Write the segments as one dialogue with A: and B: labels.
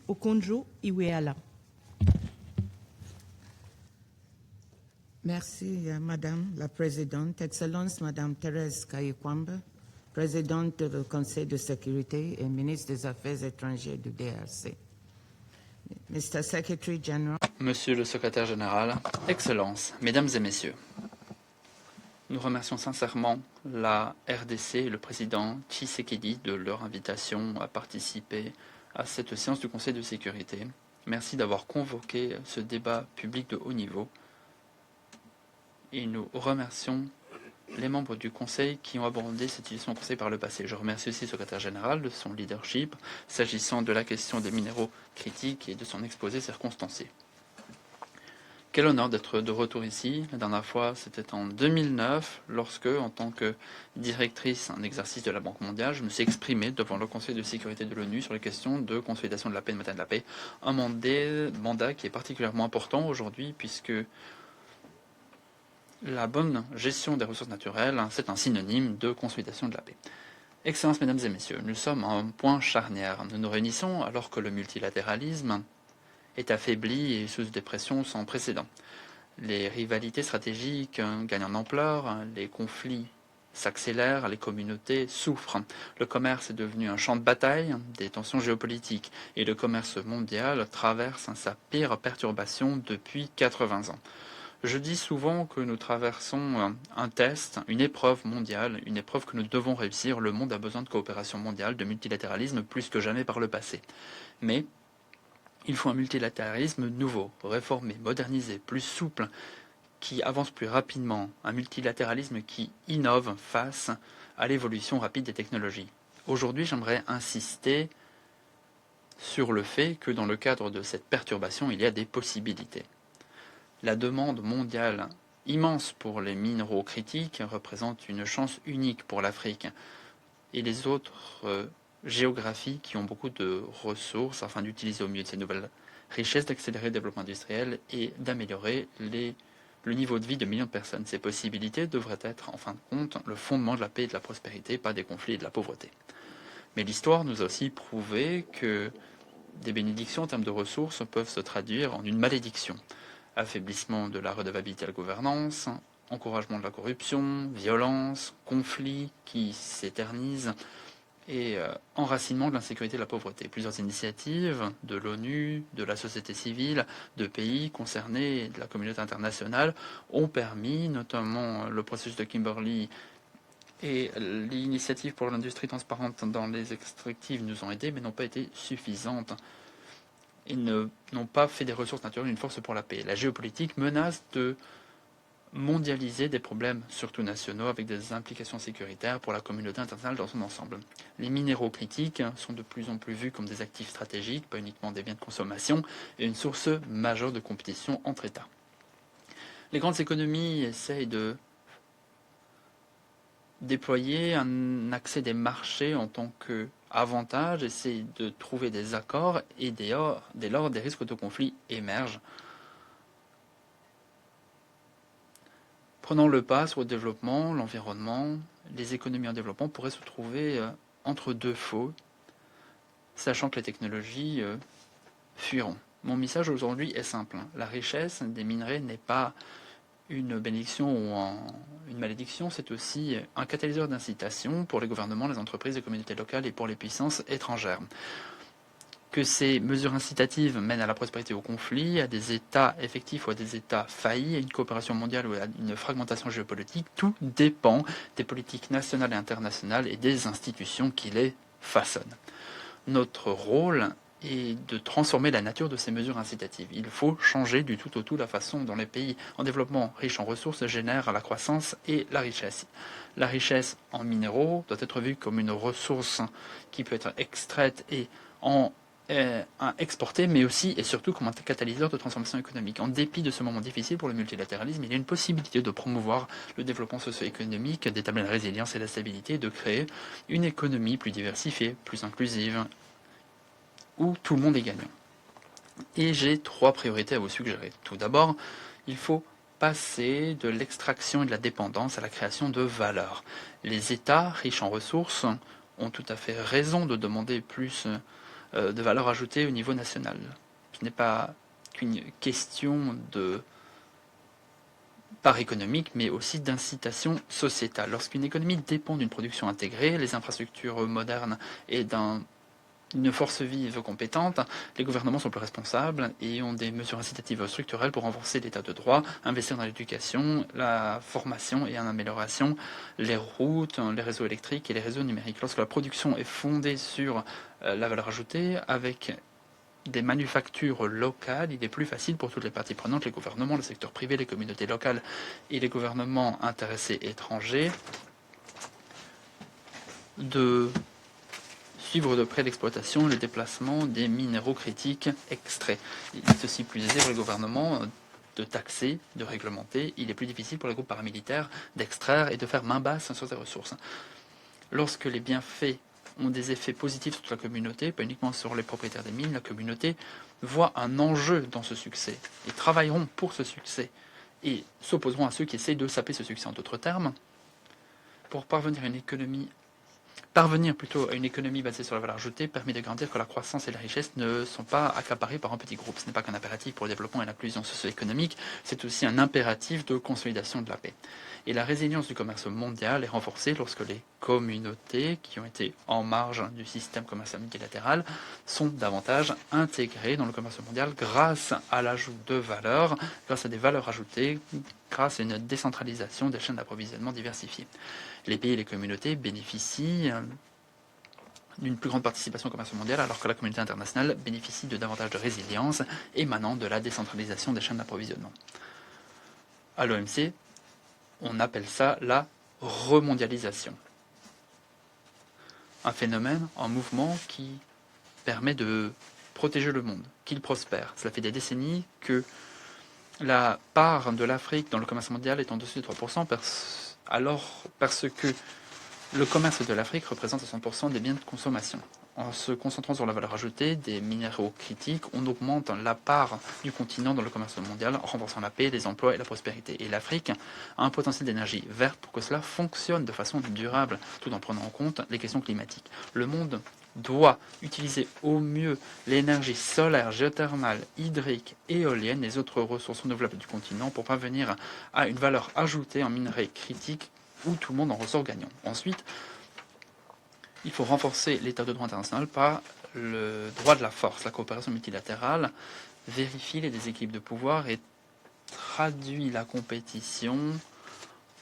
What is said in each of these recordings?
A: Okonjo-Iweala.
B: Merci, Madame la Présidente. Excellence, Madame Thérèse Kayikwamba, Présidente du Conseil de sécurité et ministre des Affaires étrangères du DRC. Mr. Secretary General.
C: Monsieur le Secrétaire général, Excellences, Mesdames et Messieurs, nous remercions sincèrement la RDC et le président Tshisekedi de leur invitation à participer à cette séance du Conseil de sécurité. Merci d'avoir convoqué ce débat public de haut niveau. Et nous remercions les membres du Conseil qui ont abordé cette situation au Conseil par le passé. Je remercie aussi le secrétaire général de son leadership s'agissant de la question des minéraux critiques et de son exposé circonstancié. Quel honneur d'être de retour ici. La dernière fois, c'était en 2009, lorsque, en tant que directrice en exercice de la Banque mondiale, je me suis exprimé devant le Conseil de sécurité de l'ONU sur les questions de consolidation de la paix et de maintien de la paix. Un mandat qui est particulièrement important aujourd'hui, puisque la bonne gestion des ressources naturelles, c'est un synonyme de consolidation de la paix. Excellences, Mesdames et Messieurs, nous sommes à un point charnière. Nous nous réunissons alors que le multilatéralisme est affaibli et sous des pressions sans précédent. Les rivalités stratégiques gagnent en ampleur, les conflits s'accélèrent, les communautés souffrent. Le commerce est devenu un champ de bataille, des tensions géopolitiques, et le commerce mondial traverse sa pire perturbation depuis 80 ans. Je dis souvent que nous traversons un test, une épreuve mondiale, une épreuve que nous devons réussir. Le monde a besoin de coopération mondiale, de multilatéralisme plus que jamais par le passé. Mais il faut un multilatéralisme nouveau, réformé, modernisé, plus souple, qui avance plus rapidement, un multilatéralisme qui innove face à l'évolution rapide des technologies. Aujourd'hui, j'aimerais insister sur le fait que dans le cadre de cette perturbation, il y a des possibilités. La demande mondiale immense pour les minéraux critiques représente une chance unique pour l'Afrique et les autres géographies qui ont beaucoup de ressources afin d'utiliser au mieux de ces nouvelles richesses, d'accélérer le développement industriel et d'améliorer le niveau de vie de millions de personnes. Ces possibilités devraient être, en fin de compte, le fondement de la paix et de la prospérité, pas des conflits et de la pauvreté. Mais l'histoire nous a aussi prouvé que des bénédictions en termes de ressources peuvent se traduire en une malédiction. Affaiblissement de la redevabilité à la gouvernance, encouragement de la corruption, violence, conflits qui s'éternisent et enracinement de l'insécurité et de la pauvreté. Plusieurs initiatives de l'ONU, de la société civile, de pays concernés et de la communauté internationale ont permis, notamment le processus de Kimberley et l'initiative pour l'industrie transparente dans les extractives nous ont aidés, mais n'ont pas été suffisantes. Ils n'ont pas fait des ressources naturelles une force pour la paix. La géopolitique menace de mondialiser des problèmes surtout nationaux avec des implications sécuritaires pour la communauté internationale dans son ensemble. Les minéraux critiques sont de plus en plus vus comme des actifs stratégiques, pas uniquement des biens de consommation, et une source majeure de compétition entre États. Les grandes économies essayent de déployer un accès des marchés en tant qu'avantage, essayent de trouver des accords et dès lors des risques de conflit émergent. Prenant le pas sur le développement, l'environnement, les économies en développement pourraient se trouver entre deux feux, sachant que les technologies fuiront. Mon message aujourd'hui est simple. La richesse des minerais n'est pas une bénédiction ou une malédiction, c'est aussi un catalyseur d'incitation pour les gouvernements, les entreprises, les communautés locales et pour les puissances étrangères. Que ces mesures incitatives mènent à la prospérité ou au conflit, à des États effectifs ou à des États faillis, à une coopération mondiale ou à une fragmentation géopolitique, tout dépend des politiques nationales et internationales et des institutions qui les façonnent. Notre rôle est de transformer la nature de ces mesures incitatives. Il faut changer du tout au tout la façon dont les pays en développement riches en ressources génèrent la croissance et la richesse. La richesse en minéraux doit être vue comme une ressource qui peut être extraite et exportée, mais aussi et surtout comme un catalyseur de transformation économique. En dépit de ce moment difficile pour le multilatéralisme, il y a une possibilité de promouvoir le développement socio-économique, d'établir la résilience et la stabilité, de créer une économie plus diversifiée, plus inclusive, où tout le monde est gagnant. Et j'ai 3 priorités à vous suggérer. Tout d'abord, il faut passer de l'extraction et de la dépendance à la création de valeur. Les États riches en ressources ont tout à fait raison de demander plus de valeur ajoutée au niveau national. Ce n'est pas qu'une question de part économique, mais aussi d'incitation sociétale. Lorsqu'une économie dépend d'une production intégrée, les infrastructures modernes et d'une force vive compétente, les gouvernements sont plus responsables et ont des mesures incitatives structurelles pour renforcer l'état de droit, investir dans l'éducation, la formation et en amélioration, les routes, les réseaux électriques et les réseaux numériques. Lorsque la production est fondée sur la valeur ajoutée, avec des manufactures locales, il est plus facile pour toutes les parties prenantes, les gouvernements, le secteur privé, les communautés locales et les gouvernements intéressés étrangers, de suivre de près l'exploitation et le déplacement des minéraux critiques extraits. Il est aussi plus aisé pour les gouvernements de taxer, de réglementer. Il est plus difficile pour les groupes paramilitaires d'extraire et de faire main basse sur ces ressources. Lorsque les bienfaits ont des effets positifs sur toute la communauté, pas uniquement sur les propriétaires des mines, la communauté voit un enjeu dans ce succès et travailleront pour ce succès et s'opposeront à ceux qui essayent de saper ce succès. En d'autres termes, pour parvenir plutôt à une économie basée sur la valeur ajoutée permet de garantir que la croissance et la richesse ne sont pas accaparées par un petit groupe. Ce n'est pas qu'un impératif pour le développement et l'inclusion socio-économique, c'est aussi un impératif de consolidation de la paix. Et la résilience du commerce mondial est renforcée lorsque les communautés qui ont été en marge du système commercial multilatéral sont davantage intégrées dans le commerce mondial grâce à l'ajout de valeur, grâce à des valeurs ajoutées, grâce à une décentralisation des chaînes d'approvisionnement diversifiées. Les pays et les communautés bénéficient d'une plus grande participation au commerce mondial, alors que la communauté internationale bénéficie de davantage de résilience émanant de la décentralisation des chaînes d'approvisionnement. À l'OMC, on appelle ça la remondialisation. Un phénomène, un mouvement qui permet de protéger le monde, qu'il prospère. Cela fait des décennies que la part de l'Afrique dans le commerce mondial est en dessous de 3%, parce que le commerce de l'Afrique représente 60% des biens de consommation. En se concentrant sur la valeur ajoutée des minéraux critiques, on augmente la part du continent dans le commerce mondial, en renforçant la paix, les emplois et la prospérité. Et l'Afrique a un potentiel d'énergie verte pour que cela fonctionne de façon durable, tout en prenant en compte les questions climatiques. Le monde doit utiliser au mieux l'énergie solaire, géothermale, hydrique, éolienne, les autres ressources renouvelables du continent pour parvenir à une valeur ajoutée en minerais critiques où tout le monde en ressort gagnant. Ensuite, il faut renforcer l'état de droit international par le droit de la force. La coopération multilatérale vérifie les déséquilibres de pouvoir et traduit la compétition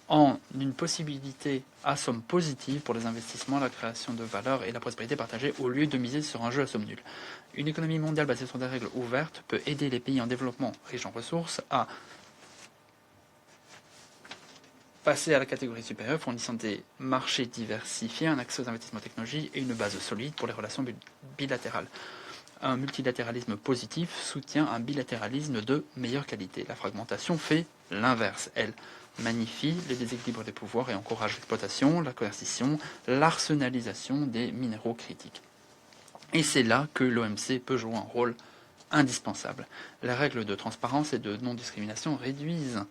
C: en une possibilité à somme positive pour les investissements, la création de valeur et la prospérité partagée au lieu de miser sur un jeu à somme nulle. Une économie mondiale basée sur des règles ouvertes peut aider les pays en développement riches en ressources à passer à la catégorie supérieure, fournissant des marchés diversifiés, un accès aux investissements technologiques et une base solide pour les relations bilatérales. Un multilatéralisme positif soutient un bilatéralisme de meilleure qualité. La fragmentation fait l'inverse. Elle magnifie les déséquilibres des pouvoirs et encourage l'exploitation, la coercition, l'arsenalisation des minéraux critiques. Et c'est là que l'OMC peut jouer un rôle indispensable. Les règles de transparence et de non-discrimination réduisent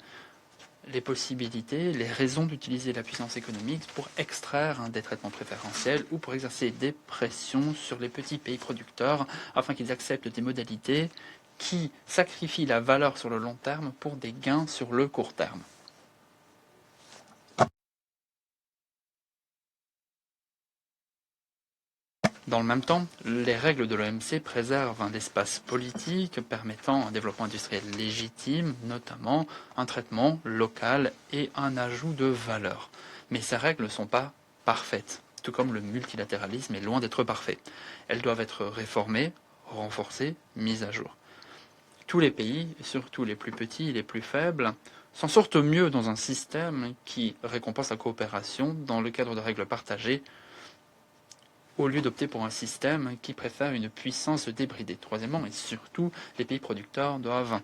C: les possibilités, les raisons d'utiliser la puissance économique pour extraire des traitements préférentiels ou pour exercer des pressions sur les petits pays producteurs afin qu'ils acceptent des modalités qui sacrifient la valeur sur le long terme pour des gains sur le court terme. Dans le même temps, les règles de l'OMC préservent un espace politique permettant un développement industriel légitime, notamment un traitement local et un ajout de valeur. Mais ces règles ne sont pas parfaites, tout comme le multilatéralisme est loin d'être parfait. Elles doivent être réformées, renforcées, mises à jour. Tous les pays, surtout les plus petits et les plus faibles, s'en sortent mieux dans un système qui récompense la coopération dans le cadre de règles partagées, au lieu d'opter pour un système qui préfère une puissance débridée. Troisièmement, et surtout, les pays producteurs doivent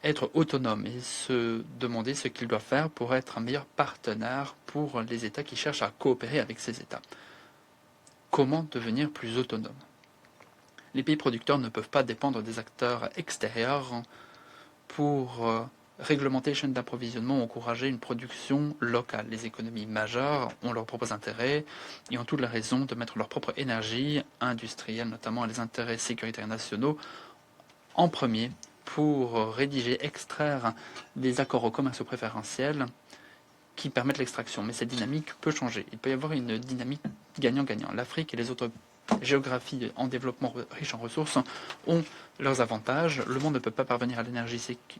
C: être autonomes et se demander ce qu'ils doivent faire pour être un meilleur partenaire pour les États qui cherchent à coopérer avec ces États. Comment devenir plus autonome ? Les pays producteurs ne peuvent pas dépendre des acteurs extérieurs pour réglementer les chaînes d'approvisionnement, encourager une production locale. Les économies majeures ont leurs propres intérêts et ont toutes les raisons de mettre leur propre énergie industrielle, notamment les intérêts sécuritaires nationaux, en premier pour rédiger, extraire des accords commerciaux préférentiels qui permettent l'extraction. Mais cette dynamique peut changer. Il peut y avoir une dynamique gagnant-gagnant. L'Afrique et les autres géographies en développement riches en ressources ont leurs avantages. Le monde ne peut pas parvenir à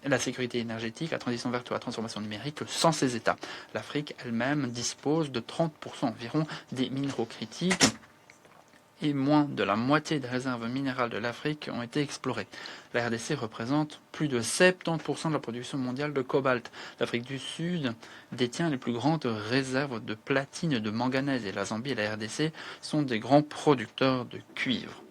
C: la sécurité énergétique, à la transition verte ou à la transformation numérique sans ces États. L'Afrique elle-même dispose de 30% environ des minéraux critiques et moins de la moitié des réserves minérales de l'Afrique ont été explorées. La RDC représente plus de 70% de la production mondiale de cobalt. L'Afrique du Sud détient les plus grandes réserves de platine et de manganèse, et la Zambie et la RDC sont des grands producteurs de cuivre.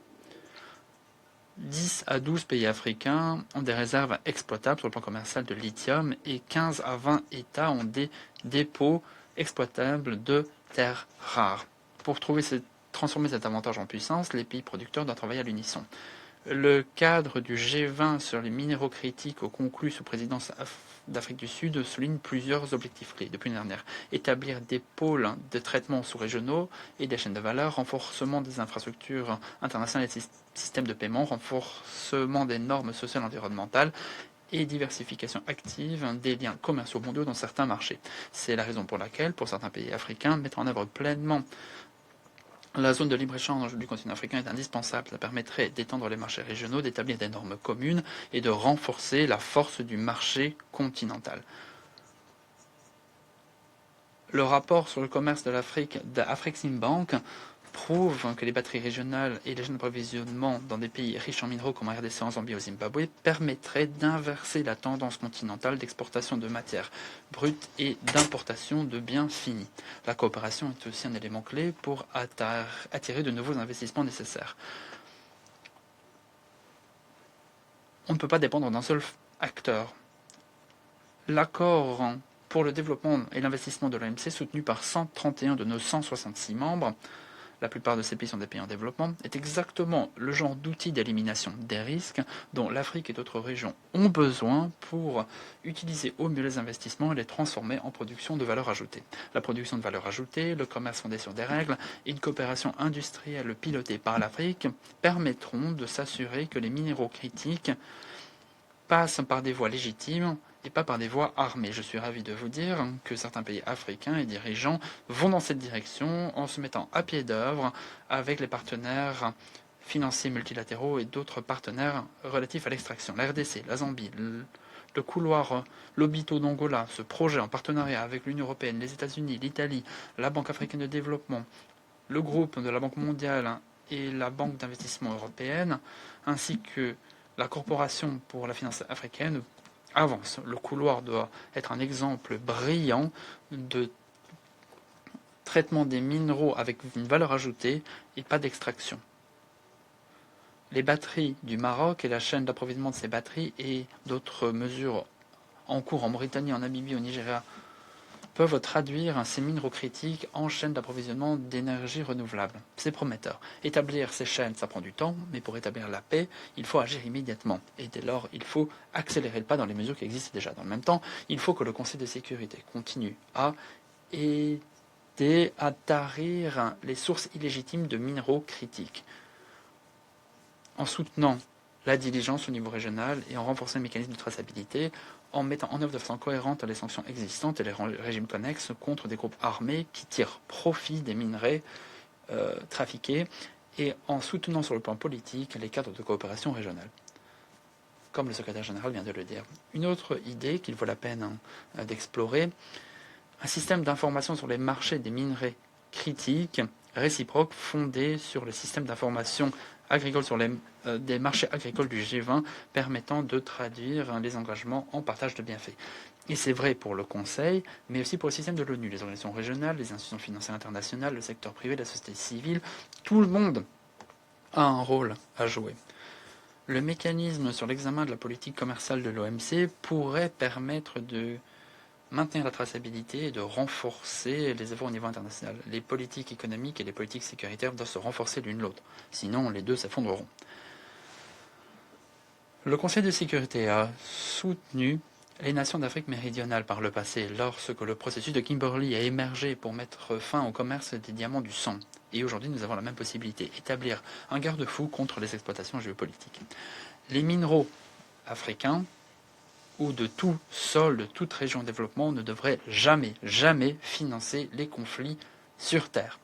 C: 10 à 12 pays africains ont des réserves exploitables sur le plan commercial de lithium et 15 à 20 États ont des dépôts exploitables de terres rares. Pour transformer cet avantage en puissance, les pays producteurs doivent travailler à l'unisson. Le cadre du G20 sur les minéraux critiques conclu sous présidence d'Afrique du Sud souligne plusieurs objectifs clés depuis l'année dernière. Établir des pôles de traitement sous-régionaux et des chaînes de valeur, renforcement des infrastructures internationales et systèmes de paiement, renforcement des normes sociales et environnementales et diversification active des liens commerciaux mondiaux dans certains marchés. C'est la raison pour laquelle, pour certains pays africains, mettre en œuvre pleinement la zone de libre-échange du continent africain est indispensable. Ça permettrait d'étendre les marchés régionaux, d'établir des normes communes et de renforcer la force du marché continental. Le rapport sur le commerce de l'Afrique d'Afreximbank prouve que les batteries régionales et les chaînes d'approvisionnement dans des pays riches en minéraux comme en RDC, en Zambie et au Zimbabwe permettraient d'inverser la tendance continentale d'exportation de matières brutes et d'importation de biens finis. La coopération est aussi un élément clé pour attirer de nouveaux investissements nécessaires. On ne peut pas dépendre d'un seul acteur. L'accord pour le développement et l'investissement de l'OMC, soutenu par 131 de nos 166 membres, la plupart de ces pays sont des pays en développement, est exactement le genre d'outil d'élimination des risques dont l'Afrique et d'autres régions ont besoin pour utiliser au mieux les investissements et les transformer en production de valeur ajoutée. La production de valeur ajoutée, le commerce fondé sur des règles et une coopération industrielle pilotée par l'Afrique permettront de s'assurer que les minéraux critiques passent par des voies légitimes et pas par des voies armées. Je suis ravi de vous dire que certains pays africains et dirigeants vont dans cette direction en se mettant à pied d'œuvre avec les partenaires financiers multilatéraux et d'autres partenaires relatifs à l'extraction. La RDC, la Zambie, le couloir Lobito d'Angola, ce projet en partenariat avec l'Union européenne, les États-Unis, l'Italie, la Banque africaine de développement, le groupe de la Banque mondiale et la Banque d'investissement européenne, ainsi que la Corporation pour la finance africaine avance. Le couloir doit être un exemple brillant de traitement des minéraux avec une valeur ajoutée et pas d'extraction. Les batteries du Maroc et la chaîne d'approvisionnement de ces batteries et d'autres mesures en cours en Mauritanie, en Namibie, au Nigeria peuvent traduire ces minéraux critiques en chaînes d'approvisionnement d'énergie renouvelable. C'est prometteur. Établir ces chaînes, ça prend du temps, mais pour établir la paix, il faut agir immédiatement. Et dès lors, il faut accélérer le pas dans les mesures qui existent déjà. Dans le même temps, il faut que le Conseil de sécurité continue à aider à tarir les sources illégitimes de minéraux critiques, en soutenant la diligence au niveau régional et en renforçant le mécanisme de traçabilité, en mettant en œuvre de façon cohérente les sanctions existantes et les régimes connexes contre des groupes armés qui tirent profit des minerais trafiqués et en soutenant sur le plan politique les cadres de coopération régionale, comme le secrétaire général vient de le dire. Une autre idée qu'il vaut la peine d'explorer, un système d'information sur les marchés des minerais critiques réciproques fondé sur le système d'information agricole sur des marchés agricoles du G20 permettant de traduire les engagements en partage de bienfaits. Et c'est vrai pour le Conseil, mais aussi pour le système de l'ONU, les organisations régionales, les institutions financières internationales, le secteur privé, la société civile. Tout le monde a un rôle à jouer. Le mécanisme sur l'examen de la politique commerciale de l'OMC pourrait permettre de maintenir la traçabilité et de renforcer les efforts au niveau international. Les politiques économiques et les politiques sécuritaires doivent se renforcer l'une l'autre, sinon les deux s'effondreront. Le Conseil de sécurité a soutenu Les nations d'Afrique méridionale par le passé, lorsque le processus de Kimberley a émergé pour mettre fin au commerce des diamants du sang, et aujourd'hui nous avons la même possibilité, établir un garde-fou contre les exploitations géopolitiques. Les minéraux africains ou de tout sol, de toute région en développement ne devraient jamais, jamais financer les conflits sur Terre.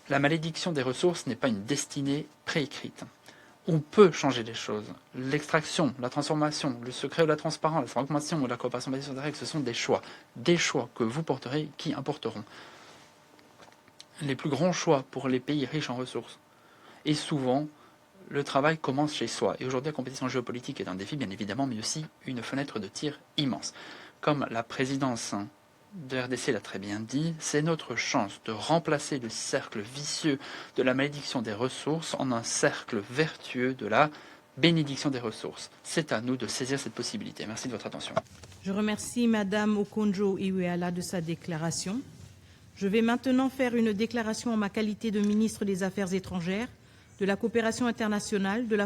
C: La malédiction des ressources n'est pas une destinée préécrite. On peut changer les choses. L'extraction, la transformation, le secret de la transparence, la fragmentation ou la coopération basée sur des règles, ce sont des choix que vous porterez, qui importeront. Les plus grands choix pour les pays riches en ressources. Et souvent, le travail commence chez soi. Et aujourd'hui, la compétition géopolitique est un défi, bien évidemment, mais aussi une fenêtre de tir immense. Comme la présidence de RDC l'a très bien dit, c'est notre chance de remplacer le cercle vicieux de la malédiction des ressources en un cercle vertueux de la bénédiction des ressources. C'est à nous de saisir cette possibilité. Merci de votre attention.
A: Je remercie Madame Okonjo-Iweala de sa déclaration. Je vais maintenant faire une déclaration en ma qualité de ministre des Affaires étrangères, de la coopération internationale, de la